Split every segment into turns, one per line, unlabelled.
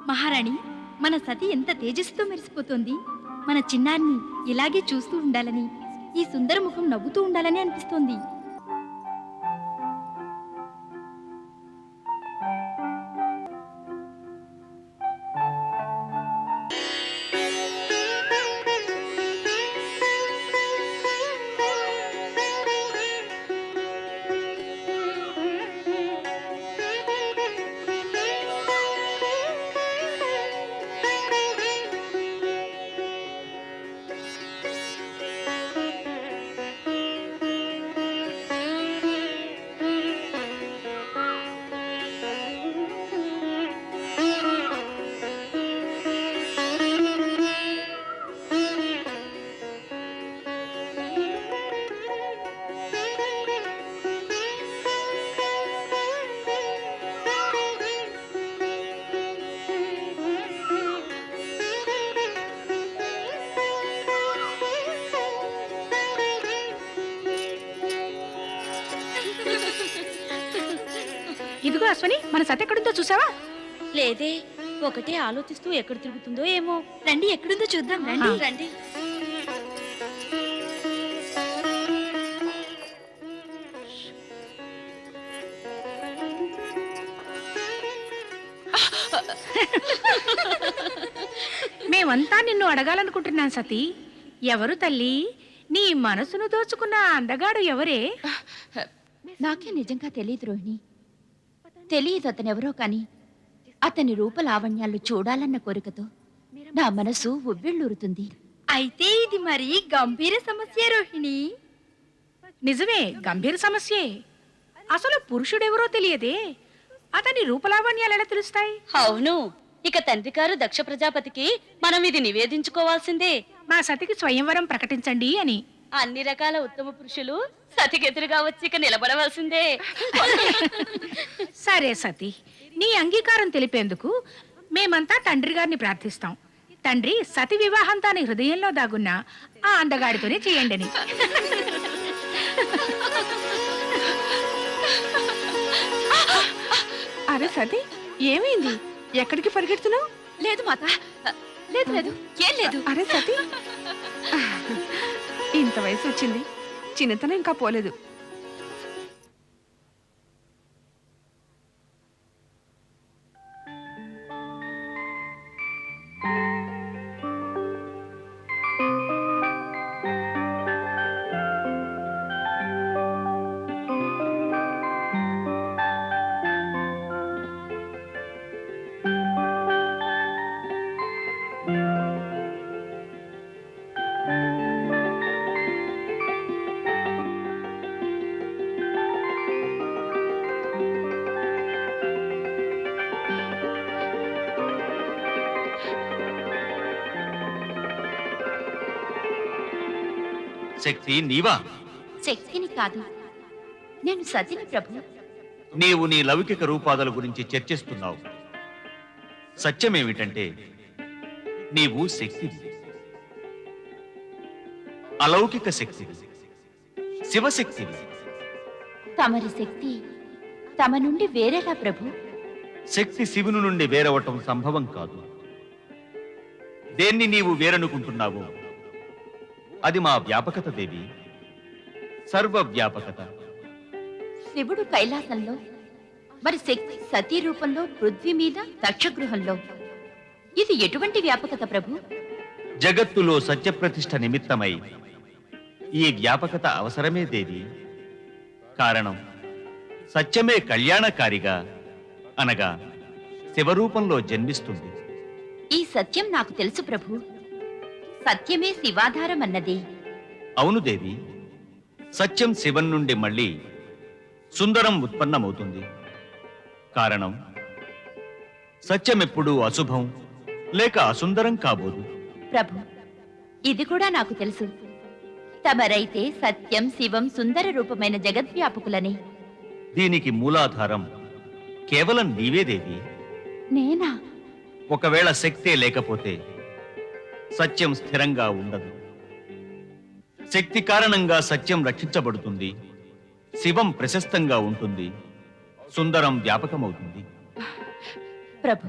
మహారాణి, మన సతి ఎంత తేజస్సుతో మెరిసిపోతోంది. మన చిన్నాన్ని ఇలాగే చూస్తూ ఉండాలని, ఈ సుందర ముఖం నవ్వుతూ ఉండాలని అనిపిస్తోంది.
ఇదిగో అశ్వని, మన సతి ఎక్కడుందో చూసావా?
లేదే, ఒకటే ఆలోచిస్తూ ఎక్కడ తిరుగుతుందో ఏమో.
రండి, ఎక్కడుందో చూద్దాం. రండి
రండి.
మేమంతా నిన్ను అడగాలనుకుంటున్నాం సతీ. ఎవరు తల్లి? నీ మనసును దోచుకున్న అందగాడు ఎవరే?
నాకే నిజంగా తెలియదు రోహిణి. తెలియదు అతనెవరో కాని అతని రూపలావణ్యాలు చూడాలన్న కోరికతో నా మనసు ఉవ్విళ్ళూరుతుంది. అయితే ఇది మరి గంభీర సమస్య రోహిణి.
నిజమే, గంభీర సమస్యే. అసలు పురుషుడెవరో తెలియదే, అతని రూపలావణ్యాలు ఎలా తెలుస్తాయి?
అవును, ఇక తండ్రి గారు దక్ష ప్రజాపతికి మనం ఇది నివేదించుకోవాల్సిందే.
మా సతికి స్వయంవరం ప్రకటించండి అని.
అన్ని రకాల ఉత్తమ పురుషులు సతికెదురుగా వచ్చి ఇక నిలబడవలసిందే.
సరే సతీ, నీ అంగీకారం తెలిపేందుకు మేమంతా తండ్రి గారిని ప్రార్థిస్తాం. తండ్రి, సతి వివాహం తాని హృదయంలో దాగున్న ఆ అందగాడితోనే చేయండి.
అరే సతీ, ఏమైంది? ఎక్కడికి పరిగెడుతున్నావు?
లేదు మాత, లేదు లేదు, ఏం లేదు.
అరే సతీ, ఇంత వయసు వచ్చింది, చిన్నతనం ఇంకా పోలేదు.
శక్తి నీవా?
శక్తిని కాదు, నేను సతిని ప్రభు.
నీవు నీ లౌకిక రూపాదల గురించి చర్చిస్తున్నావు. సత్యమేమిటంటే నీవు శక్తివి, అలౌకిక శక్తివి, శివశక్తివి.
తమరి శక్తి తమ నుండి వేరేలా ప్రభు?
శక్తి శివుని నుండి వేరవటం సంభవం కాదు. దేన్ని నీవు వేరనుకుంటున్నావో అది మా వ్యాపకత దేవి, సర్వవ్యాపకత.
శివుడు కైలాసంలో, మరి శక్తి సతీ రూపంలో పృథ్వీ మీద దక్షగృహంలో. ఇది ఎటువంటి వ్యాపకత ప్రభు?
జగత్తులో సత్యప్రతిష్ఠ నిమిత్తమై ఈ వ్యాపకత అవసరమే దేవి. కారణం, సత్యమే కళ్యాణకారిగా అనగా శివరూపంలో జన్మిస్తుంది.
ఈ సత్యం నాకు తెలుసు ప్రభు. సత్యమే శివాధారం అన్నది.
అవును దేవి, సత్యం శివం నుండి మళ్ళీ సుందరం ఉత్పన్నమవుతుంది. కారణం, సత్యమెప్పుడూ అశుభం లేక అసుందరం కాబోదు.
ప్రభు, ఇది కూడా నాకు తెలుసు. తమరైతే సత్యం శివం సుందర రూపమైన జగద్వ్యాపకులని.
దీనికి మూలాధారం కేవలం నీవే దేవి.
నేనా?
ఒకవేళ శక్తే లేకపోతే సత్యం స్థిరంగా ఉండదు. శక్తి కారణంగా సత్యం రక్షించబడుతుంది, శివం ప్రశస్తంగా ఉంటుంది, సుందరం వ్యాపకమవుతుంది.
ప్రభు,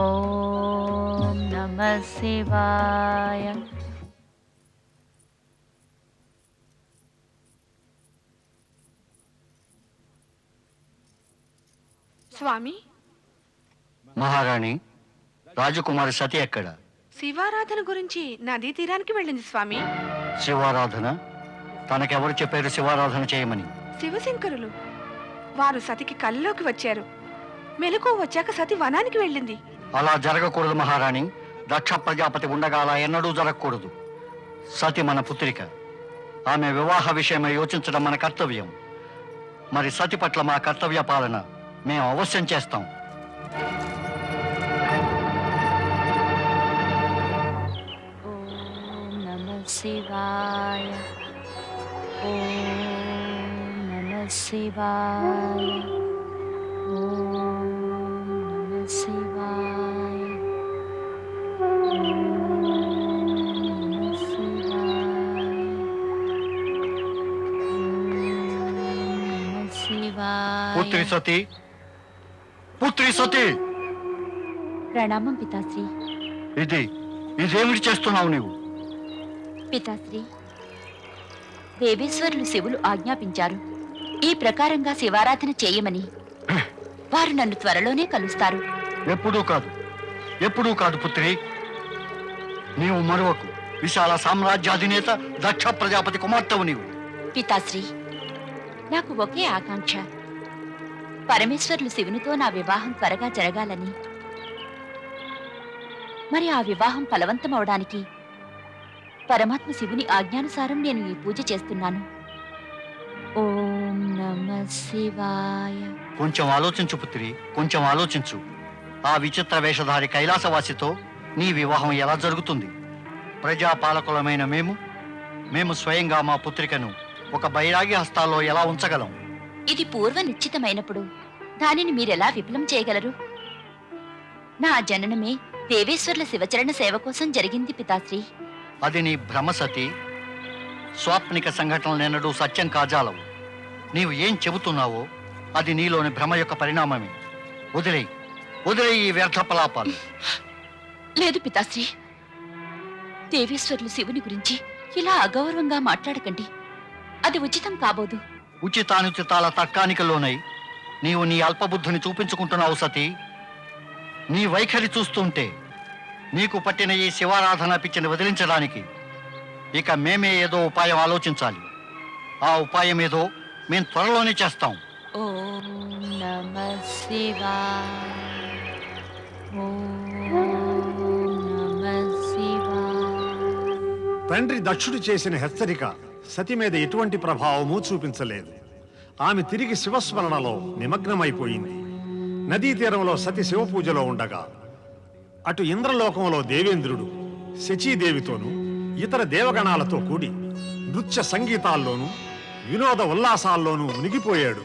ఓం నమః శివాయ.
స్వామి,
మహారాణి, రాజకుమారి సతి ఎక్కడ?
శివారాధన గురించి నదీ తీరానికి వెళ్ళింది స్వామి.
శివారాధన? తనకెవరు చెప్పారు శివారాధన చేయమని?
శివశంకరులు. వారు సతికి కల్లోకి వచ్చారు. మెలకు వచ్చాక సతి వనానికి వెళ్ళింది.
అలా జరగకూడదు మహారాణి. దక్ష ప్రజాపతి ఉండగా అలా ఎన్నడూ జరగకూడదు. సతి మన పుత్రిక. ఆమె వివాహ విషయమై యోచించడం మన కర్తవ్యం. మరి సతి పట్ల మా కర్తవ్య పాలన మేము అవశ్యం చేస్తాం.
ఓం నమః శివాయ. ఓం నమః శివాయ. ఓం నమః శివాయ. ఓం నమః శివాయ. ఓం నమః శివాయ.
పుత్రి సతి, పుత్రి సతి,
ప్రణామం పితాశ్రీ.
ఇదేమిటి చేస్తున్నావు నీవు?
పితాశ్రీ, దేవేశ్వరులు శివులు ఆజ్ఞాపించారు. ఈ ప్రకారంగా శివారాధన చేయమని. వారు నన్ను త్వరలోనే కలుస్తారు.
ఎప్పుడూ కాదు పుత్రి. నీవు మరొక విశాల సామ్రాజ్యాధినేత దక్ష ప్రజాపతి కుమార్తెవు నీవు.
పితాశ్రీ, నాకు ఒకే ఆకాంక్ష. పరమేశ్వరులు శివునితో నా వివాహం త్వరగా జరగాలని. మరి ఆ వివాహం ఫలవంతమవడానికి పరమాత్మ శివుని ఆజ్ఞానుసారం నేను ఈ పూజ చేస్తున్నాను. ఓం నమః శివాయ.
కొంచెం ఆలోచించు పుత్రి, కొంచెం ఆలోచించు. ఆ విచిత్ర వేషధారి కైలాసవాసితో నీ వివాహం ఎలా జరుగుతుంది? ప్రజాపాలకులమైన మేము స్వయంగా మా పుత్రికను ఒక బైరాగి హస్తాల్లో ఎలా ఉంచగలం?
ఇది పూర్వ నిశ్చితమైనప్పుడు దానిని మీరెలా విఫలం చేయగలరు? నా జననమే దేవేశ్వరుల శివచరణ సేవ కోసం జరిగింది పితాశ్రీ.
అది నీ భ్రమసతి. స్వాప్నిక సంఘటనలెన్నడూ సత్యం కాజాలవు. నీవు ఏం చెబుతున్నావో అది నీలోని భ్రమ యొక్క పరిణామమే. వదిలే ఈ వ్యర్థ పలాపాలు.
లేదు పితాశ్రీ, దేవేశ్వరులు శివుని గురించి ఇలా అగౌరవంగా మాట్లాడకండి. అది ఉచితం కాబోదు.
ఉచితానుచితాల తర్కానికి లోనై నీవు నీ అల్పబుద్ధిని చూపించుకుంటున్నావు సతీ. నీ వైఖరి చూస్తుంటే నీకు పట్టిన ఈ శివారాధన పిచ్చిని వదిలించడానికి ఇక మేమే ఏదో ఉపాయం ఆలోచించాలి. ఆ ఉపాయం ఏదో మేము త్వరలోనే చేస్తాం.
ఓం నమః శివాయ. ఓం నమః శివాయ.
తండ్రి దక్షుడు చేసిన హెచ్చరిక సతి మీద ఎటువంటి ప్రభావమూ చూపించలేదు. ఆమె తిరిగి శివస్మరణలో నిమగ్నమైపోయింది. నదీ తీరంలో సతి శివపూజలో ఉండగా అటు ఇంద్రలోకంలో దేవేంద్రుడు శచీదేవితోనూ ఇతర దేవగణాలతో కూడి నృత్య సంగీతాల్లోనూ వినోద ఉల్లాసాల్లోనూ మునిగిపోయాడు.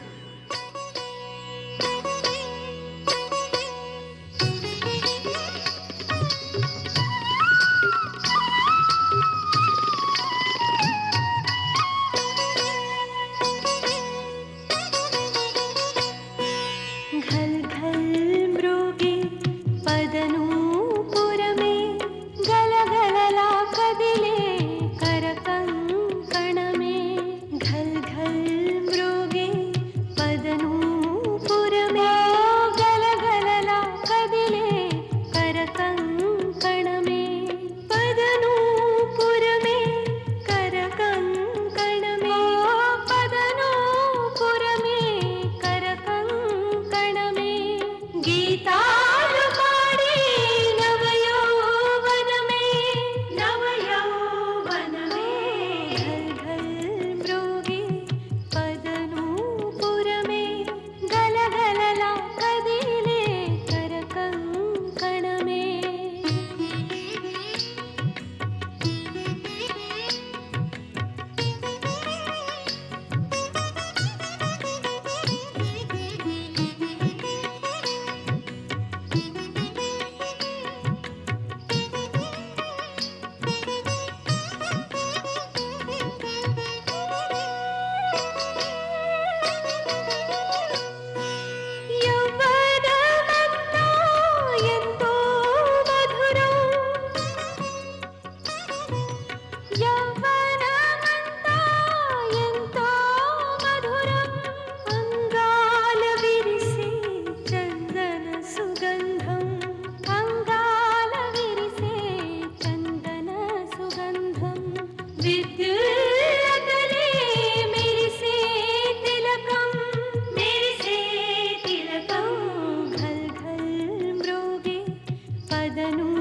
పదను